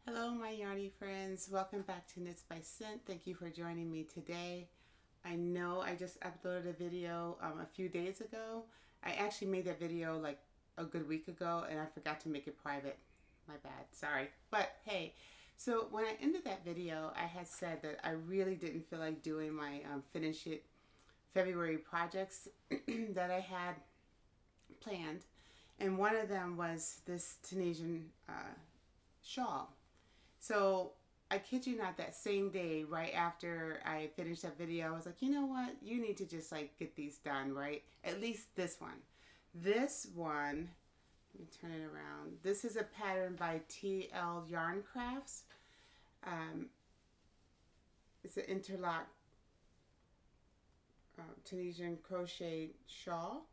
Hello my yarny friends, welcome back to Knits by Scent. Thank you for joining me today. I know I just uploaded a video a few days ago. I actually made that video like a good week ago and I forgot to make it private. My bad, sorry. But hey, so when I ended that video, I had said that I really didn't feel like doing my Finish It February projects that I had planned. And one of them was this Tunisian shawl. So I kid you not, that same day, right after I finished that video, I was like, you know what? You need to just like get these done, right? At least this one. This one, let me turn it around. This is a pattern by TL Yarn Crafts. Um, it's an Enterlac Tunisian crochet shawl.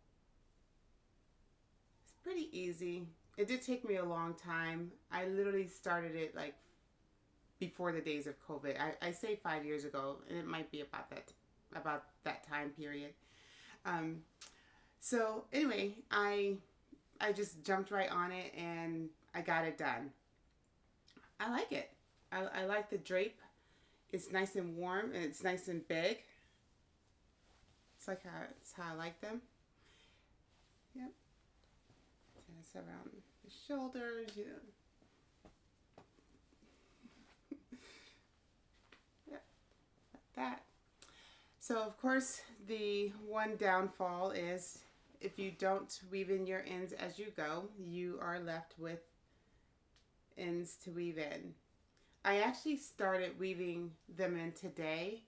It's pretty easy. It did take me a long time. I literally started it like before the days of COVID. I say 5 years ago, and it might be about that time period. Um, so anyway, I just jumped right on it and I got it done. I like it. I like the drape. It's nice and warm and it's nice and big. It's how I like them. Yep. So it's around the shoulders, you know. Yep, like that. So of course the one downfall is if you don't weave in your ends as you go, you are left with ends to weave in. I actually started weaving them in today.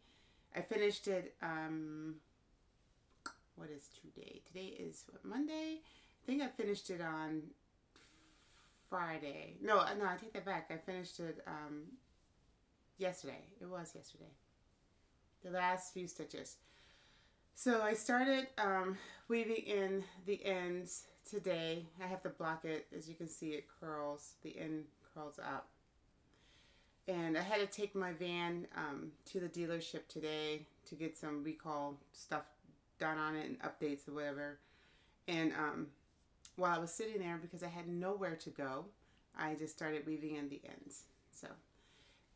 I finished it, what is today? Today is what, Monday? I think I finished it on Friday. No, I take that back. I finished it yesterday. It was yesterday. The last few stitches. So I started weaving in the ends today. I have to block it. As you can see, it curls. The end curls up. And I had to take my van to the dealership today to get some recall stuff done on it and updates or whatever. And while I was sitting there, because I had nowhere to go, I just started weaving in the ends. So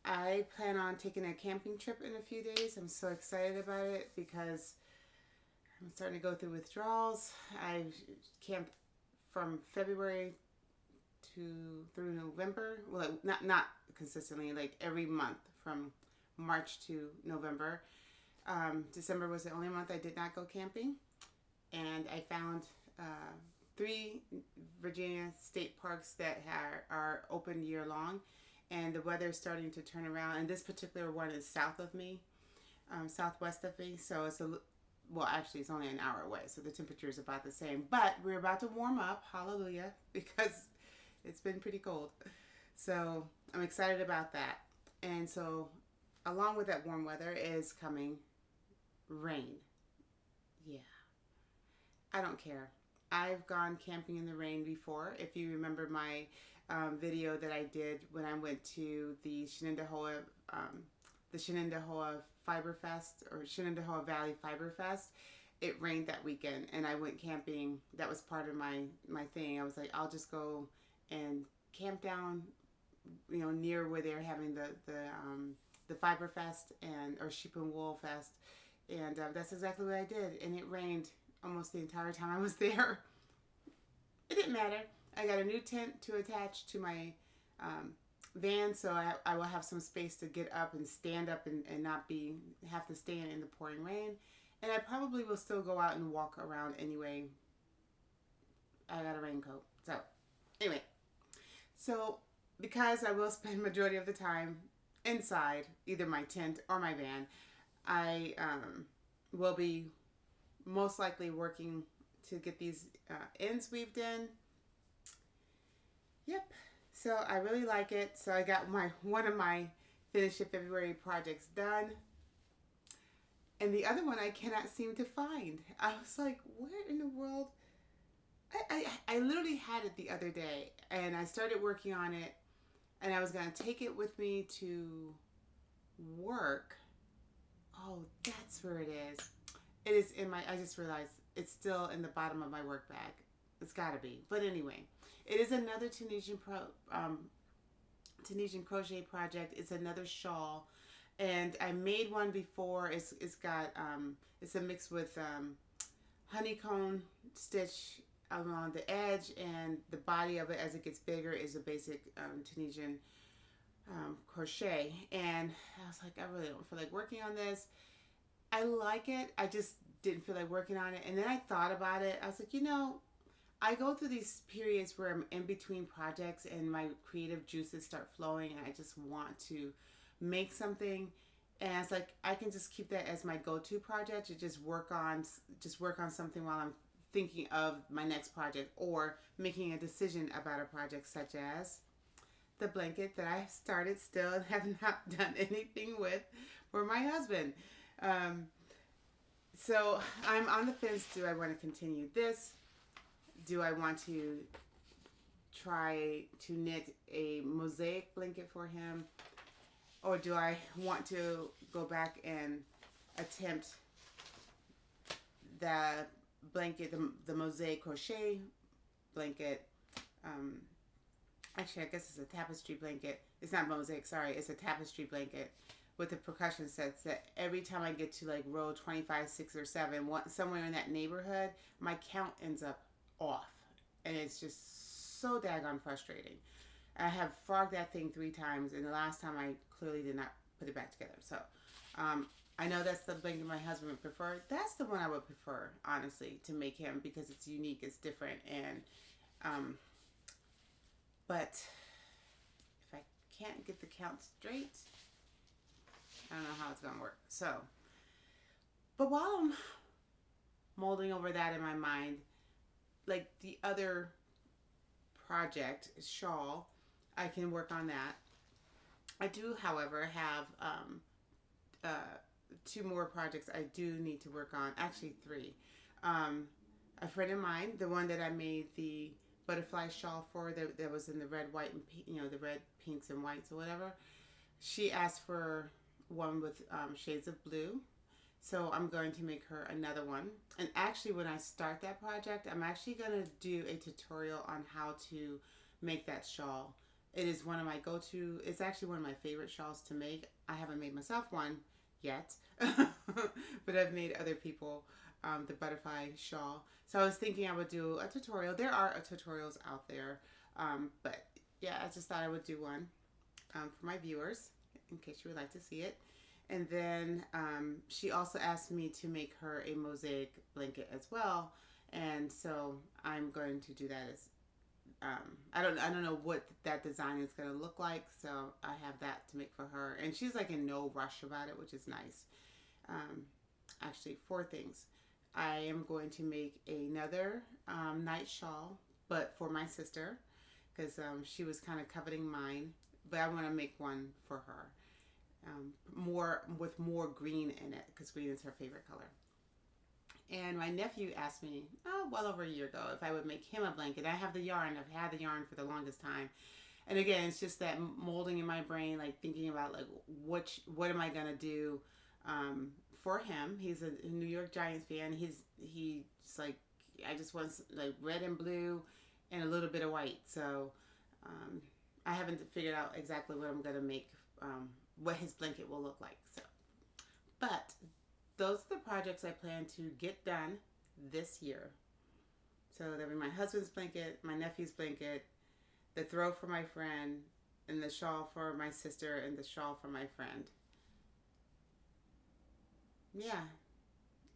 I plan on taking a camping trip in a few days. I'm so excited about it because I'm starting to go through withdrawals. I camped from February through November. Well, not consistently, like every month from March to November. December was the only month I did not go camping, and I found 3 Virginia state parks that are open year long, and the weather is starting to turn around. And this particular one is south of me, southwest of me, so it's well, actually, it's only an hour away, so the temperature is about the same. But we're about to warm up, hallelujah, because it's been pretty cold. So I'm excited about that. And so along with that warm weather is coming rain. Yeah, I don't care. I've gone camping in the rain before. If you remember my video that I did when I went to the Shenandoah Fiber Fest, or Shenandoah Valley Fiber Fest, it rained that weekend and I went camping. That was part of my thing. I was like, I'll just go and camp down, you know, near where they're having the Fiber Fest or Sheep and Wool Fest, and that's exactly what I did. And it rained almost the entire time I was there. It didn't matter. I got a new tent to attach to my van, so I will have some space to get up and stand up and not have to stand in the pouring rain. And I probably will still go out and walk around anyway. I got a raincoat. So anyway, so because I will spend majority of the time inside either my tent or my van, I will be most likely working to get these ends weaved in. Yep. So I really like it. So I got one of my Finish It February projects done. And the other one I cannot seem to find. I was like, where in the world? I literally had it the other day and I started working on it and I was going to take it with me to work. Oh, that's where it is. It is in I just realized it's still in the bottom of my work bag. It's got to be. But anyway, it is another Tunisian Tunisian crochet project. It's another shawl, and I made one before. It's got it's a mix with honeycomb stitch along the edge, and the body of it as it gets bigger is a basic Tunisian crochet. And I was like, I really don't feel like working on this. I like it. I just didn't feel like working on it. And then I thought about it. I was like, I go through these periods where I'm in between projects and my creative juices start flowing and I just want to make something. And it's like I can just keep that as my go-to project to just work on something while I'm thinking of my next project or making a decision about a project, such as the blanket that I started still and have not done anything with for my husband. So I'm on the fence. Do I want to continue this? Do I want to try to knit a mosaic blanket for him? Or do I want to go back and attempt the blanket, the mosaic crochet blanket? Actually, I guess it's a tapestry blanket. It's not mosaic, sorry. It's a tapestry blanket with the percussion sets that every time I get to like row 25, 6, or 7, somewhere in that neighborhood, my count ends up off. And it's just so daggone frustrating. I have frogged that thing 3 times, and the last time I clearly did not put it back together. So I know that's the blanket my husband would prefer. That's the one I would prefer, honestly, to make him, because it's unique, it's different, and but if I can't get the count straight, I don't know how it's gonna work. So, but while I'm molding over that in my mind, like the other project, Shawl, I can work on that. I do, however, have 2 more projects I do need to work on. Actually, 3. A friend of mine, the one that I made the butterfly shawl for, that was in the red, white, and pink, the red, pinks, and whites or whatever. She asked for one with shades of blue. So I'm going to make her another one. And actually, when I start that project, I'm actually going to do a tutorial on how to make that shawl. It is one of my go-to, it's actually one of my favorite shawls to make. I haven't made myself one yet, but I've made other people the butterfly shawl. So I was thinking I would do a tutorial. There are tutorials out there, but yeah, I just thought I would do one for my viewers in case you would like to see it. And then she also asked me to make her a mosaic blanket as well, and so I'm going to do that as I don't know what that design is going to look like, so I have that to make for her, and she's like in no rush about it, which is nice. Actually, 4 things. I am going to make another night shawl, but for my sister, because she was kind of coveting mine, but I want to make one for her. With more green in it, because green is her favorite color. And my nephew asked me, well over a year ago, if I would make him a blanket. I have the yarn. I've had the yarn for the longest time. And again, it's just that molding in my brain, like thinking about like what am I gonna do for him. He's a New York Giants fan. He's like, I just want like red and blue and a little bit of white. So I haven't figured out exactly what I'm gonna make. What his blanket will look like. So, but those are the projects I plan to get done this year. So there'll be my husband's blanket, my nephew's blanket, the throw for my friend, and the shawl for my sister, and the shawl for my friend. Yeah.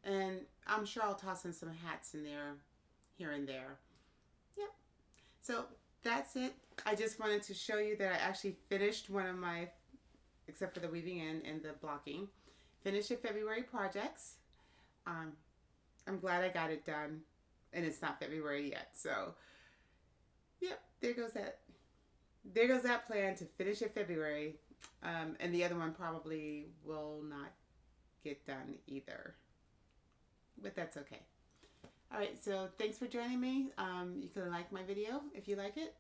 And I'm sure I'll toss in some hats in there, here and there. Yep. So that's it. I just wanted to show you that I actually finished one of my, except for the weaving in and the blocking, finished your February projects. I'm glad I got it done, and it's not February yet. So, yep, there goes that. There goes that plan to finish in February, and the other one probably will not get done either, but that's okay. All right, so thanks for joining me. You can like my video if you like it.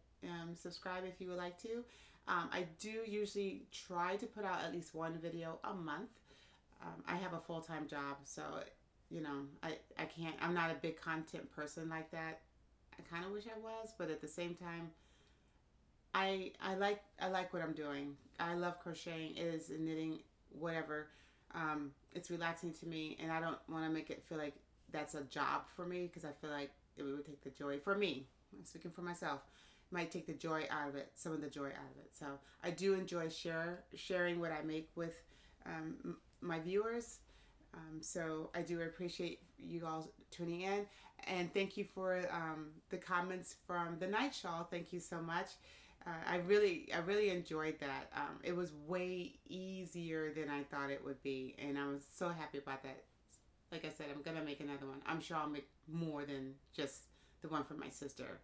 Subscribe if you would like to. I do usually try to put out at least 1 video a month. I have a full-time job, so I can't. I'm not a big content person like that. I kind of wish I was, but at the same time, I like what I'm doing. I love crocheting. It is knitting, whatever. It's relaxing to me, and I don't want to make it feel like that's a job for me because I feel like it would take the joy for me. I'm speaking for myself. It might take the joy out of it, some of the joy out of it. So I do enjoy sharing what I make with my viewers. So I do appreciate you all tuning in, and thank you for the comments from the night shawl. Thank you so much. I really enjoyed that. It was way easier than I thought it would be, and I was so happy about that. Like I said, I'm gonna make another one. I'm sure I'll make more than just the one for my sister.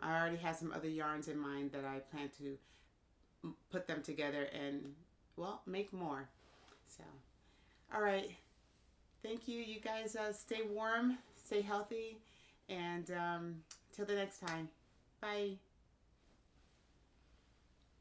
I already have some other yarns in mind that I plan to put them together and, well, make more. So, all right. Thank you. You guys stay warm, stay healthy, and till the next time. Bye.